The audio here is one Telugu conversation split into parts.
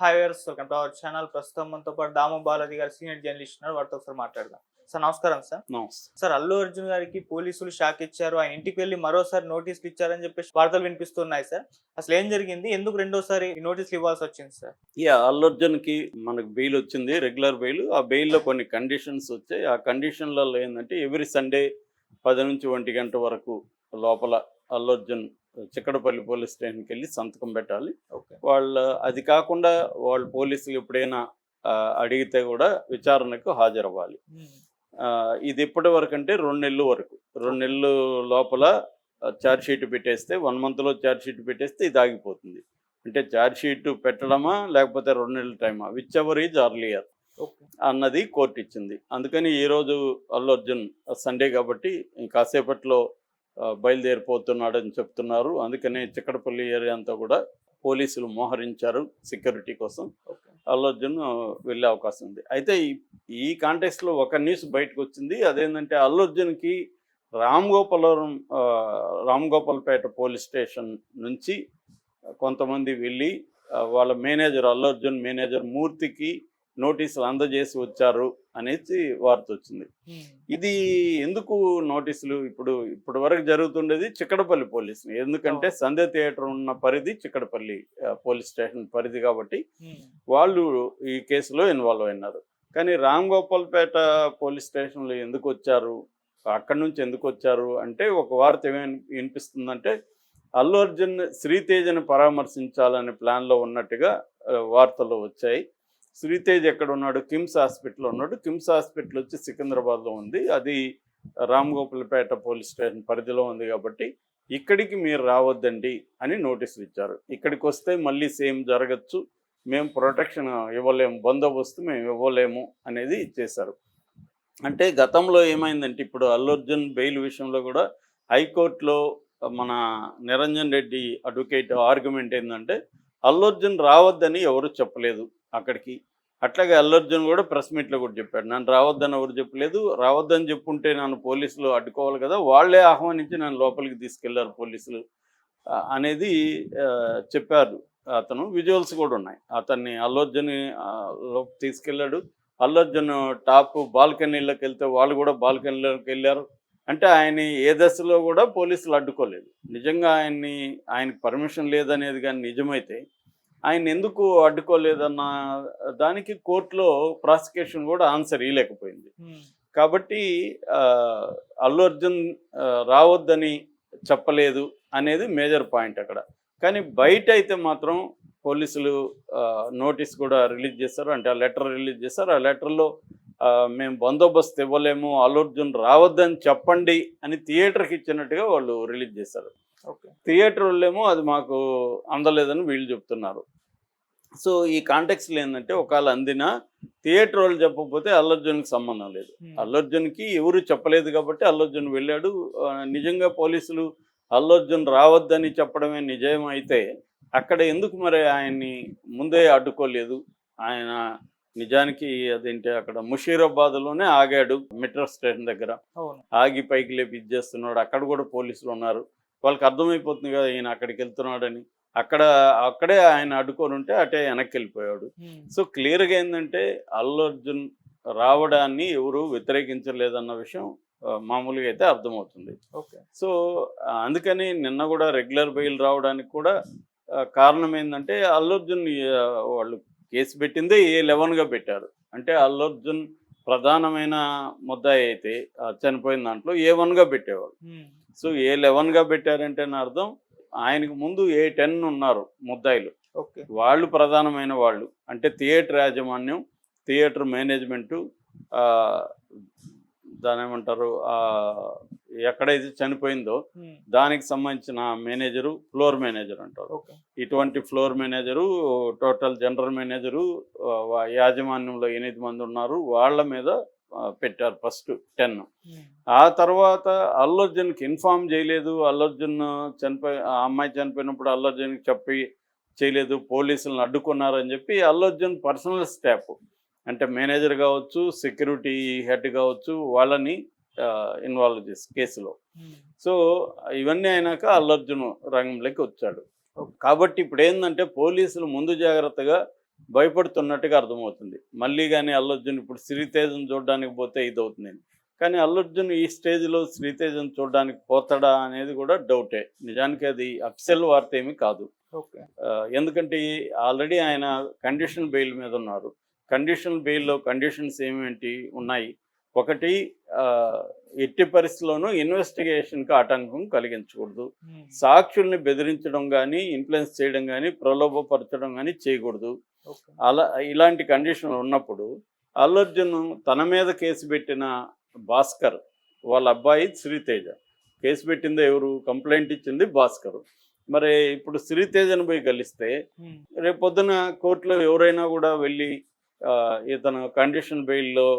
Hi viewers, welcome to our channel. ప్రస్తుతం మనతో పాటు దాము బాలాజీ గారు సీనియర్ జర్నలిస్ట్ ఉన్నారు. వారితో ఒకసారి మాట్లాడదాం. సార్ నమస్కారం. సార్ నమస్తే. సార్ అల్లు అర్జున్ గారికి పోలీసులు షాక్ ఇచ్చారు, ఆయన ఇంటికి వెళ్ళి మరోసారి నోటీసులు ఇచ్చారని చెప్పేసి వార్తలు వినిపిస్తున్నాయి. సార్ అసలు ఏం జరిగింది, ఎందుకు రెండోసారి నోటీసులు ఇవ్వాల్సి వచ్చింది సార్? అల్లు అర్జున్కి మనకు బెయిల్ వచ్చింది, రెగ్యులర్ బెయిల్. ఆ బెయిల్లో కొన్ని కండిషన్స్ వచ్చాయి. ఆ కండిషన్లలో ఏంటంటే ఎవ్రీ సండే 10 నుంచి 1 గంట వరకు లోపల అల్లు అర్జున్ చిక్కడపల్లి పోలీస్ స్టేషన్కి వెళ్ళి సంతకం పెట్టాలి. అది కాకుండా వాళ్ళు పోలీసులు ఎప్పుడైనా అడిగితే కూడా విచారణకు హాజరవ్వాలి. ఇది ఎప్పటి వరకు అంటే 2 నెలల వరకు. 2 నెలలు లోపల ఛార్జ్ షీట్ పెట్టేస్తే 1 మంత్లో ఛార్జ్ షీట్ పెట్టేస్తే ఇది ఆగిపోతుంది. అంటే ఛార్జ్ షీట్ పెట్టడమా లేకపోతే 2 నెలల టైమా, విచ్ ఎవర్ ఈజ్ అర్లియర్ అన్నది కోర్టు ఇచ్చింది. అందుకని ఈరోజు అల్లు అర్జున్ సండే కాబట్టి కాసేపట్లో బయలుదేరిపోతున్నాడని చెప్తున్నారు. అందుకనే చిక్కడపల్లి ఏరియా అంతా కూడా పోలీసులు మోహరించారు సెక్యూరిటీ కోసం. అల్లు అర్జున్ వెళ్ళే అవకాశం ఉంది. అయితే ఈ కాంటెక్స్లో ఒక న్యూస్ బయటకు వచ్చింది. అదేంటంటే అల్లు అర్జున్కి రామ్గోపాల్పేట పోలీస్ స్టేషన్ నుంచి కొంతమంది వెళ్ళి వాళ్ళ మేనేజర్, అల్లు అర్జున్ మేనేజర్ మూర్తికి నోటీసులు అందజేసి వచ్చారు అనేది వార్త వచ్చింది. ఇది ఎందుకు నోటీసులు? ఇప్పుడు వరకు జరుగుతుండేది చిక్కడపల్లి పోలీసు. ఎందుకంటే సంధ్య థియేటర్ ఉన్న పరిధి చిక్కడపల్లి పోలీస్ స్టేషన్ పరిధి కాబట్టి వాళ్ళు ఈ కేసులో ఇన్వాల్వ్ అయినారు. కానీ రామ్గోపాల్పేట పోలీస్ స్టేషన్లో ఎందుకు వచ్చారు, అక్కడి నుంచి ఎందుకు వచ్చారు అంటే ఒక వార్త ఏమేమి వినిపిస్తుందంటే అల్లు అర్జున్ శ్రీతేజను పరామర్శించాలనే ప్లాన్లో ఉన్నట్టుగా వార్తలు వచ్చాయి. శ్రీతేజ్ ఎక్కడ ఉన్నాడు? కిమ్స్ హాస్పిటల్లో ఉన్నాడు. కిమ్స్ హాస్పిటల్ వచ్చి సికింద్రాబాద్లో ఉంది. అది రామ్గోపాల్పేట పోలీస్ స్టేషన్ పరిధిలో ఉంది కాబట్టి ఇక్కడికి మీరు రావద్దండి అని నోటీసులు ఇచ్చారు. ఇక్కడికి వస్తే మళ్ళీ సేమ్ జరగచ్చు, మేము ప్రొటెక్షన్ ఇవ్వలేము, బందోబస్తు మేము ఇవ్వలేము అనేది చేశారు. అంటే గతంలో ఏమైందంటే ఇప్పుడు అల్లు అర్జున్ బెయిల్ విషయంలో కూడా హైకోర్టులో మన నిరంజన్ రెడ్డి అడ్వకేట్ ఆర్గ్యుమెంట్ ఏంటంటే అల్లు అర్జున్ రావద్దని ఎవరు చెప్పలేదు అక్కడికి. అట్లాగే అల్లు అర్జున్ కూడా ప్రెస్ మీట్లో కూడా చెప్పాడు, నన్ను రావద్దని ఎవరు చెప్పలేదు, రావద్దని చెప్పుంటే నన్ను పోలీసులు అడ్డుకోవాలి కదా, వాళ్లే ఆహ్వానించి నన్ను లోపలికి తీసుకెళ్లారు పోలీసులు అనేది చెప్పారు అతను. విజువల్స్ కూడా ఉన్నాయి. అతన్ని అల్లు అర్జున్ తీసుకెళ్ళాడు. అల్లు అర్జున్ టాప్ బాల్కనీలోకి వెళ్తే వాళ్ళు కూడా బాల్కనీలోకి వెళ్ళారు. అంటే ఆయన ఏ దశలో కూడా పోలీసులు అడ్డుకోలేదు. నిజంగా ఆయనకి పర్మిషన్ లేదనేది కానీ నిజమైతే ఆయన ఎందుకు అడ్డుకోలేదన్న దానికి కోర్టులో ప్రాసిక్యూషన్ కూడా ఆన్సర్ ఇవ్వలేకపోయింది. కాబట్టి అల్లు అర్జున్ రావద్దని చెప్పలేదు అనేది మేజర్ పాయింట్ అక్కడ. కానీ బయట అయితే మాత్రం పోలీసులు నోటీస్ కూడా రిలీజ్ చేశారు. అంటే ఆ లెటర్ రిలీజ్ చేశారు. ఆ లెటర్లో మేము బందోబస్తు ఇవ్వలేము, అల్లు అర్జున్ రావద్దని చెప్పండి అని థియేటర్కి ఇచ్చినట్టుగా వాళ్ళు రిలీజ్ చేశారు. థియేటర్ వాళ్ళేమో అది మాకు అందలేదని వీళ్ళు చెప్తున్నారు. సో ఈ కాంటెక్స్లో ఏంటంటే ఒకవేళ అందినా థియేటర్ వాళ్ళు చెప్పకపోతే అల్లు అర్జున్కి సంబంధం లేదు. అల్లు అర్జున్కి ఎవరు చెప్పలేదు కాబట్టి అల్లు అర్జున్ వెళ్ళాడు. నిజంగా పోలీసులు అల్లు అర్జున్ రావద్దని చెప్పడమే నిజం అయితే అక్కడ ఎందుకు మరి ఆయన్ని ముందే అడ్డుకోలేదు? ఆయన నిజానికి అదేంటి అక్కడ ముషీరాబాద్లోనే ఆగాడు, మెట్రో స్టేషన్ దగ్గర ఆగి పైకి లేపి ఇచ్చేస్తున్నాడు. అక్కడ కూడా పోలీసులు ఉన్నారు. వాళ్ళకి అర్థమైపోతుంది కదా ఈయన అక్కడికి వెళ్తున్నాడని. అక్కడే ఆయన అడ్డుకొని ఉంటే అటే వెనక్కి వెళ్ళిపోయాడు. సో క్లియర్గా ఏంటంటే అల్లు అర్జున్ రావడాన్ని ఎవరు వ్యతిరేకించలేదన్న విషయం మామూలుగా అయితే అర్థమవుతుంది. సో అందుకని నిన్న కూడా రెగ్యులర్ బెయిల్ రావడానికి కూడా కారణం ఏంటంటే అల్లు అర్జున్ వాళ్ళు కేసు పెట్టిందే A11గా పెట్టారు. అంటే అల్లు అర్జున్ ప్రధానమైన ముద్దాయి అయితే చనిపోయిన దాంట్లో A1గా పెట్టేవాళ్ళు. సో A11గా పెట్టారంటే నా అర్థం ఆయనకు ముందు A10 ఉన్నారు ముద్దాయిలు. వాళ్ళు ప్రధానమైన వాళ్ళు. అంటే థియేటర్ యాజమాన్యం, థియేటర్ మేనేజ్మెంటు, దాని ఏమంటారు ఎక్కడైతే చనిపోయిందో దానికి సంబంధించిన మేనేజరు, ఫ్లోర్ మేనేజర్ అంటారు. ఇటువంటి floor manager, total general manager, యాజమాన్యంలో 8 మంది ఉన్నారు. వాళ్ళ మీద పెట్టారు ఫస్ట్ 10. ఆ తర్వాత అల్లు అర్జున్కి ఇన్ఫార్మ్ చేయలేదు. అల్లు అర్జున్ ఆ అమ్మాయి చనిపోయినప్పుడు అల్లు అర్జున్కి చెప్పి చేయలేదు, పోలీసులను అడ్డుకున్నారని చెప్పి అల్లు అర్జున్ పర్సనల్ స్టాఫ్ అంటే మేనేజర్ కావచ్చు, సెక్యూరిటీ హెడ్ కావచ్చు, వాళ్ళని ఇన్వాల్వ్ చేసి కేసులో. సో ఇవన్నీ అయినాక అల్లు అర్జున్ రంగంలోకి వచ్చాడు. కాబట్టి ఇప్పుడు ఏంటంటే పోలీసులు ముందు జాగ్రత్తగా భయపడుతున్నట్టుగా అర్థమవుతుంది. మళ్ళీ కానీ అల్లు అర్జున్ ఇప్పుడు శ్రీతేజను చూడడానికి పోతే ఇది అవుతుంది. కానీ అల్లు అర్జున్ ఈ స్టేజ్లో శ్రీతేజను చూడడానికి పోతాడా అనేది కూడా డౌటే. నిజానికి అది అఫిషియల్ వార్త ఏమీ కాదు. ఓకే. ఎందుకంటే ఆల్రెడీ ఆయన కండిషన్ బెయిల్ మీద ఉన్నారు. కండిషన్ బెయిల్లో కండిషన్స్ ఏమేంటి ఉన్నాయి? ఒకటి, ఎట్టి పరిస్థితుల్లోనూ ఇన్వెస్టిగేషన్కి ఆటంకం కలిగించకూడదు. సాక్షుల్ని బెదిరించడం కానీ, ఇన్ఫ్లుయెన్స్ చేయడం కానీ, ప్రలోభపరచడం కానీ చేయకూడదు. అలా ఇలాంటి కండిషన్లు ఉన్నప్పుడు అల్లు అర్జున్ తన మీద కేసు పెట్టిన భాస్కర్ వాళ్ళ అబ్బాయి శ్రీతేజ, కేసు పెట్టింది ఎవరు? కంప్లైంట్ ఇచ్చింది భాస్కర్. మరి ఇప్పుడు శ్రీతేజను పోయి కలిస్తే రేపు పొద్దున కోర్టులో ఎవరైనా కూడా వెళ్ళి ఇతను కండిషన్ బెయిల్లో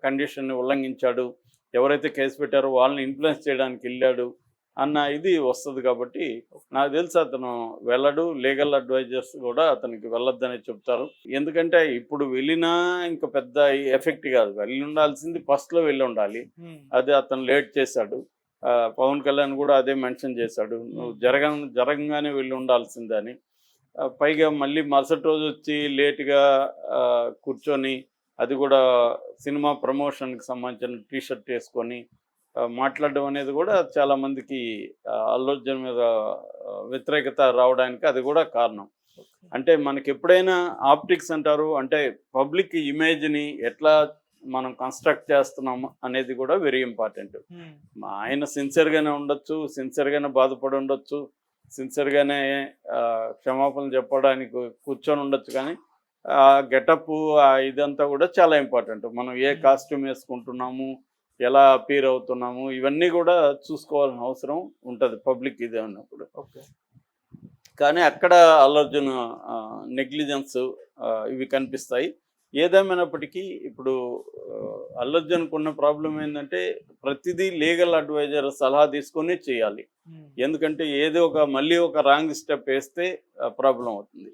కండిషన్ని ఉల్లంఘించాడు, ఎవరైతే కేసు పెట్టారో వాళ్ళని ఇన్ఫ్లుయెన్స్ చేయడానికి వెళ్ళాడు అన్న ఇది వస్తుంది. కాబట్టి నాకు తెలిసి అతను వెళ్ళడు. లీగల్ అడ్వైజర్స్ కూడా అతనికి వెళ్ళొద్దని చెప్తారు. ఎందుకంటే ఇప్పుడు వెళ్ళినా ఇంకా పెద్ద ఎఫెక్ట్ కాదు. వెళ్ళి ఉండాల్సింది ఫస్ట్లో వెళ్ళి ఉండాలి. అది అతను లేట్ చేశాడు. పవన్ కళ్యాణ్ కూడా అదే మెన్షన్ చేశాడు, నువ్వు జరగంగానే వెళ్ళి ఉండాల్సిందని. పైగా మళ్ళీ మరుసటి రోజు వచ్చి లేట్గా కూర్చొని, అది కూడా సినిమా ప్రమోషన్కి సంబంధించిన టీషర్ట్ వేసుకొని మాట్లాడడం అనేది కూడా చాలామందికి అల్లు అర్జున్ మీద వ్యతిరేకత రావడానికి అది కూడా కారణం. అంటే మనకి ఎప్పుడైనా ఆప్టిక్స్ అంటారు, అంటే పబ్లిక్ ఇమేజ్ని ఎట్లా మనం కన్స్ట్రక్ట్ చేస్తున్నాము అనేది కూడా వెరీ ఇంపార్టెంట్. ఆయన సిన్సియర్గానే ఉండొచ్చు, సిన్సియర్గానే బాధపడి ఉండొచ్చు, సిన్సియర్గానే క్షమాపణలు చెప్పడానికి కూర్చొని ఉండొచ్చు. కానీ ఆ గెటప్ ఇదంతా కూడా చాలా ఇంపార్టెంట్. మనం ఏ కాస్ట్యూమ్ వేసుకుంటున్నాము, ఎలా అపీర్ అవుతున్నాము, ఇవన్నీ కూడా చూసుకోవాల్సిన అవసరం ఉంటుంది పబ్లిక్ ఇది అన్నప్పుడు. కానీ అక్కడ అల్లు అర్జున్ నెగ్లిజెన్స్ ఇవి కనిపిస్తాయి. ఏదేమైనప్పటికీ ఇప్పుడు అల్లు అర్జున్కు ఉన్న ప్రాబ్లం ఏంటంటే ప్రతిదీ లీగల్ అడ్వైజర్ సలహా తీసుకొని చేయాలి. ఎందుకంటే మళ్ళీ ఒక రాంగ్ స్టెప్ వేస్తే ప్రాబ్లం అవుతుంది.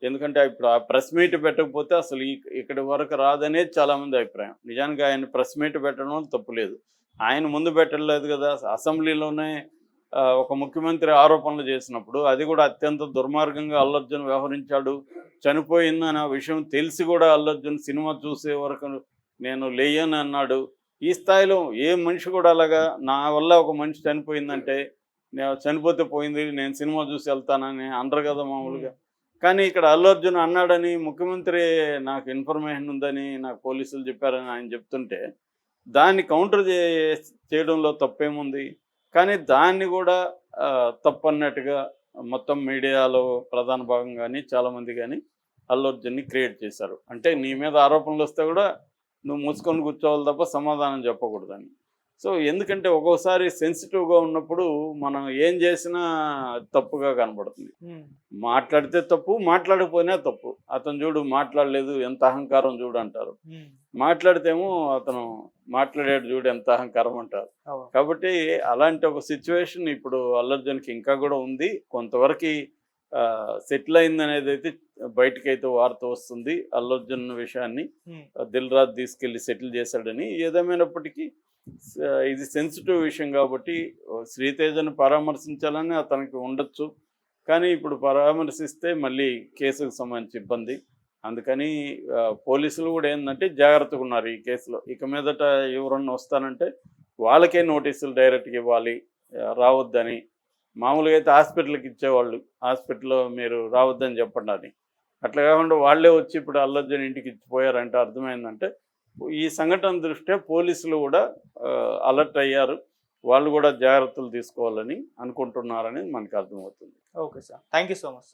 ఎందుకంటే ఇప్పుడు ఆ ప్రెస్ మీట్ పెట్టకపోతే అసలు ఇక్కడి వరకు రాదనేది చాలామంది అభిప్రాయం. నిజానికి ఆయన ప్రెస్ మీట్ పెట్టడం తప్పులేదు. ఆయన ముందు పెట్టలేదు కదా. అసెంబ్లీలోనే ఒక ముఖ్యమంత్రి ఆరోపణలు చేసినప్పుడు అది కూడా అత్యంత దుర్మార్గంగా అల్లు అర్జున్ వ్యవహరించాడు, చనిపోయిందన్న విషయం తెలిసి కూడా అల్లు అర్జున్ సినిమా చూసే వరకు నేను లేయని అన్నాడు. ఈ స్థాయిలో ఏ మనిషి కూడా అలాగా నా వల్ల ఒక మనిషి చనిపోయిందంటే నేను చనిపోతే పోయింది, నేను సినిమా చూసి వెళ్తానని అనరు కదా మామూలుగా. కానీ ఇక్కడ అల్లు అర్జున్ అన్నాడని, ముఖ్యమంత్రి నాకు ఇన్ఫర్మేషన్ ఉందని నాకు పోలీసులు చెప్పారని ఆయన చెప్తుంటే దాన్ని కౌంటర్ చేయడంలో తప్పేముంది? కానీ దాన్ని కూడా తప్పన్నట్టుగా మొత్తం మీడియాలో ప్రధాన భాగం కానీ చాలామంది కానీ అల్లు అర్జున్ని క్రియేట్ చేశారు. అంటే నీ మీద ఆరోపణలు వస్తే కూడా నువ్వు మూసుకొని కూర్చోవాలి తప్ప సమాధానం చెప్పకూడదని. సో ఎందుకంటే ఒక్కోసారి సెన్సిటివ్గా ఉన్నప్పుడు మనం ఏం చేసినా తప్పుగా కనబడుతుంది. మాట్లాడితే తప్పు, మాట్లాడకపోయినా తప్పు. అతను చూడు మాట్లాడలేదు, ఎంత అహంకారం చూడు అంటారు. మాట్లాడితేమో అతను మాట్లాడాడు చూడు ఎంత అహంకారం అంటారు. కాబట్టి అలాంటి ఒక సిచ్యువేషన్ ఇప్పుడు అల్లు అర్జున్కి ఇంకా కూడా ఉంది. కొంతవరకు సెటిల్ అయింది అనేది అయితే బయటకైతే వార్త వస్తుంది. అల్లు అర్జున్ విషయాన్ని దిల్ రాజు తీసుకెళ్ళి సెటిల్ చేశాడని. ఏదేమైనప్పటికీ ఇది సెన్సిటివ్ విషయం కాబట్టి శ్రీతేజను పరామర్శించాలని అతనికి ఉండొచ్చు. కానీ ఇప్పుడు పరామర్శిస్తే మళ్ళీ కేసుకు సంబంధించి ఇబ్బంది. అందుకని పోలీసులు కూడా ఏంటంటే జాగ్రత్తగా ఉన్నారు ఈ కేసులో. ఇక మీదట ఎవరన్నా వస్తానంటే వాళ్ళకే నోటీసులు డైరెక్ట్గా ఇవ్వాలి, రావద్దని. మామూలుగా అయితే హాస్పిటల్కి ఇచ్చేవాళ్ళు, హాస్పిటల్లో మీరు రావద్దని చెప్పండి అని. అట్లా కాకుండా వాళ్ళే వచ్చి ఇప్పుడు అల్లు అర్జున్ ఇంటికి ఇచ్చిపోయారంటే అర్థమైందంటే ఈ సంఘటన దృష్ట్యా పోలీసులు కూడా అలర్ట్ అయ్యారు. వాళ్ళు కూడా జాగ్రత్తలు తీసుకోవాలని అనుకుంటున్నారని మనకు అర్థమవుతుంది. Okay sir, thank you so much.